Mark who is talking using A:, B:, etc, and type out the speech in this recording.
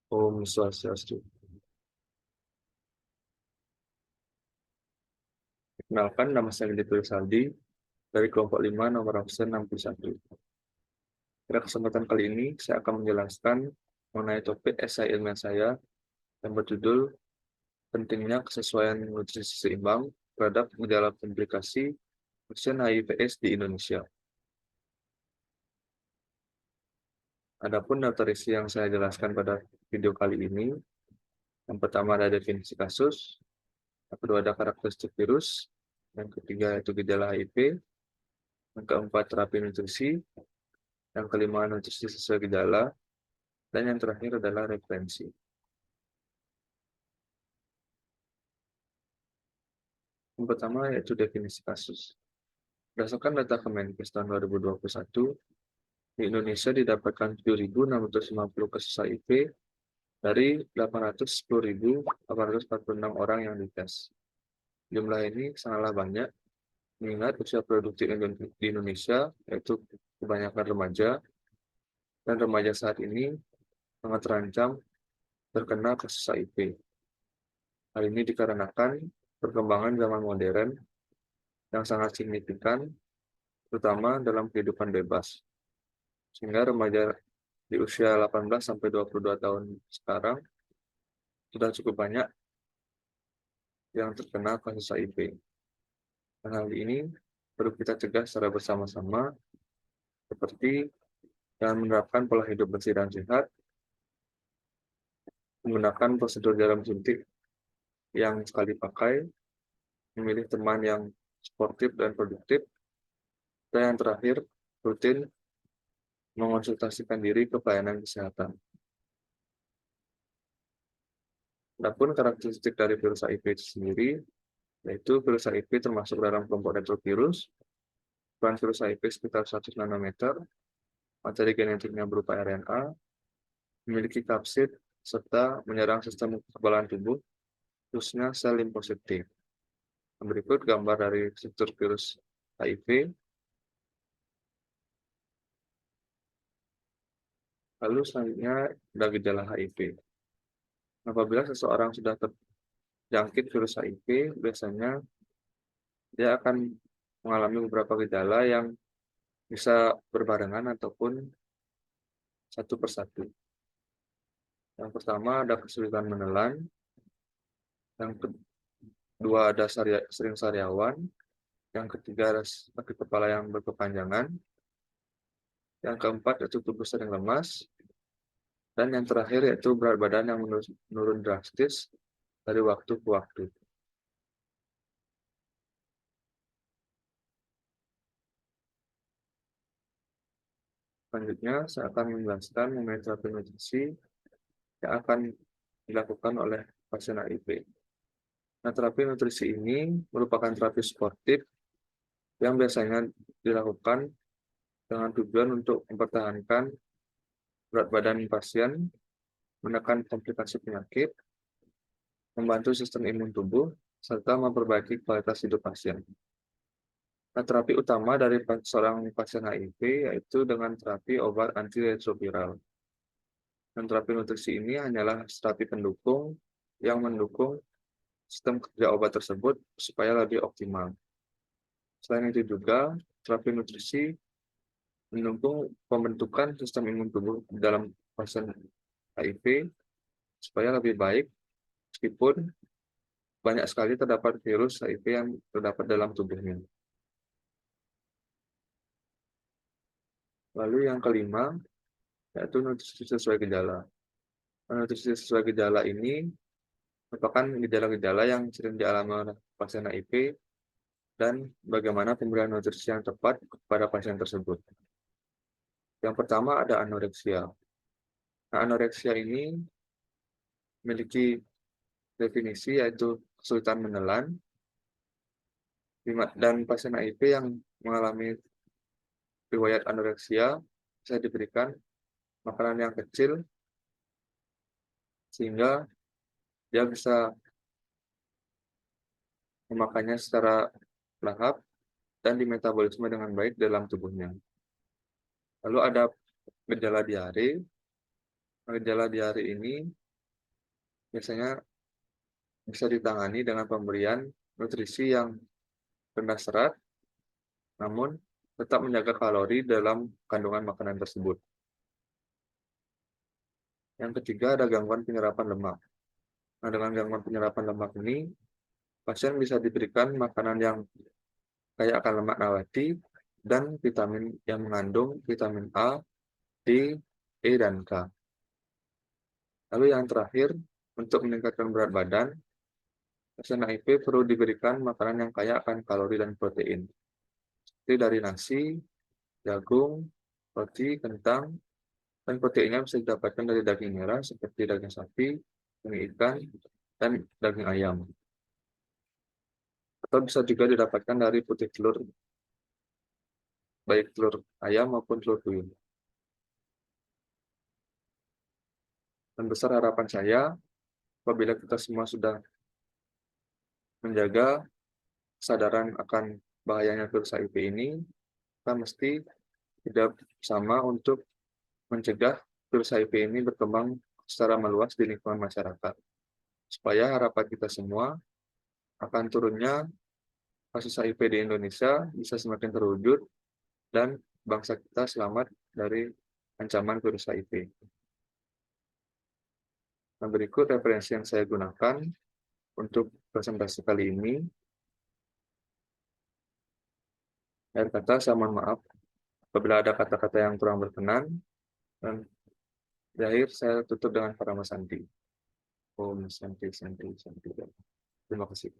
A: Om Swastiastu. Kenalkan, nama saya Dito Saldi dari kelompok 5 nomor absen 61. Pada kesempatan kali ini, saya akan menjelaskan mengenai topik esai ilmiah saya yang berjudul Pentingnya Kesesuaian Nutrisi Seimbang terhadap Gejala Komplikasi Vaksin HIV/AIDS di Indonesia. Adapun daftar isi yang saya jelaskan pada video kali ini, yang pertama ada definisi kasus, yang kedua ada karakteristik virus, yang ketiga yaitu gejala HIV, yang keempat terapi nutrisi, yang kelima nutrisi sesuai gejala, dan yang terakhir adalah referensi. Yang pertama yaitu definisi kasus. Berdasarkan data Kemenkes tahun 2021, di Indonesia didapatkan 7.650 kasus HIV dari 810.846 orang yang dites. Jumlah ini sangatlah banyak, mengingat usia produktif di Indonesia, yaitu kebanyakan remaja, dan remaja saat ini sangat terancam terkena kasus HIV. Hal ini dikarenakan perkembangan zaman modern yang sangat signifikan, terutama dalam kehidupan bebas. Sehingga remaja di usia 18-22 tahun sekarang sudah cukup banyak yang terkena kasus HIV. Dan hal ini perlu kita cegah secara bersama-sama, seperti dengan menerapkan pola hidup bersih dan sehat, menggunakan prosedur jarum suntik yang sekali pakai, memilih teman yang sportif dan produktif, dan yang terakhir, rutin mengonsultasikan diri ke pelayanan kesehatan. Adapun karakteristik dari virus HIV itu sendiri, yaitu virus HIV termasuk dalam kelompok retrovirus, ukuran virus HIV sekitar 100 nanometer, materi genetiknya berupa RNA, memiliki kapsid, serta menyerang sistem kekebalan tubuh, khususnya sel limfosit T. Berikut gambar dari struktur virus HIV. Lalu selanjutnya ada gejala HIV. Apabila seseorang sudah terjangkit virus HIV, biasanya dia akan mengalami beberapa gejala yang bisa berbarengan ataupun satu persatu. Yang pertama ada kesulitan menelan, yang kedua ada sering sariawan, yang ketiga ada sakit kepala yang berkepanjangan, yang keempat yaitu tubuh sering lemas, dan yang terakhir yaitu berat badan yang menurun drastis dari waktu ke waktu. Selanjutnya, saya akan menjelaskan mengenai terapi nutrisi yang akan dilakukan oleh pasien HIV. Nah, terapi nutrisi ini merupakan terapi suportif yang biasanya dilakukan dengan tujuan untuk mempertahankan berat badan pasien, menekan komplikasi penyakit, membantu sistem imun tubuh, serta memperbaiki kualitas hidup pasien. Nah, terapi utama dari seorang pasien HIV yaitu dengan terapi obat antiretroviral. Dan terapi nutrisi ini hanyalah terapi pendukung yang mendukung sistem kerja obat tersebut supaya lebih optimal. Selain itu juga, terapi nutrisi mendukung pembentukan sistem imun tubuh dalam pasien HIV supaya lebih baik, meskipun banyak sekali terdapat virus HIV yang terdapat dalam tubuhnya. Lalu yang kelima, yaitu nutrisi sesuai gejala. Nutrisi sesuai gejala ini merupakan gejala-gejala yang sering dialami oleh pasien HIV dan bagaimana pemberian nutrisi yang tepat kepada pasien tersebut. Yang pertama ada anoreksia. Nah, anoreksia ini memiliki definisi yaitu kesulitan menelan, dan pasien HIV yang mengalami riwayat anoreksia bisa diberikan makanan yang kecil sehingga dia bisa memakannya secara lahap dan dimetabolisme dengan baik dalam tubuhnya. Lalu ada gejala diare. Gejala diare ini biasanya bisa ditangani dengan pemberian nutrisi yang rendah serat, namun tetap menjaga kalori dalam kandungan makanan tersebut. Yang ketiga ada gangguan penyerapan lemak. Nah, dengan gangguan penyerapan lemak ini, pasien bisa diberikan makanan yang kaya akan lemak nabati dan vitamin yang mengandung vitamin A, D, E, dan K. Lalu yang terakhir, untuk meningkatkan berat badan, pasien HIV perlu diberikan makanan yang kaya akan kalori dan protein, seperti dari nasi, jagung, roti, kentang, dan proteinnya bisa didapatkan dari daging merah seperti daging sapi, daging ikan, dan daging ayam. Atau bisa juga didapatkan dari putih telur, baik telur ayam maupun telur puyuh. Dan besar harapan saya, apabila kita semua sudah menjaga kesadaran akan bahayanya virus HIV ini, kita mesti tidak sama untuk mencegah virus HIV ini berkembang secara meluas di lingkungan masyarakat. Supaya harapan kita semua akan turunnya kasus HIV di Indonesia bisa semakin terwujud dan bangsa kita selamat dari ancaman virus HIV. Nah, berikut referensi yang saya gunakan untuk presentasi kali ini. Akhir kata, saya mohon maaf apabila ada kata-kata yang kurang berkenan, dan di akhir saya tutup dengan para Santi. Om Santi, Santi, Santi. Terima kasih.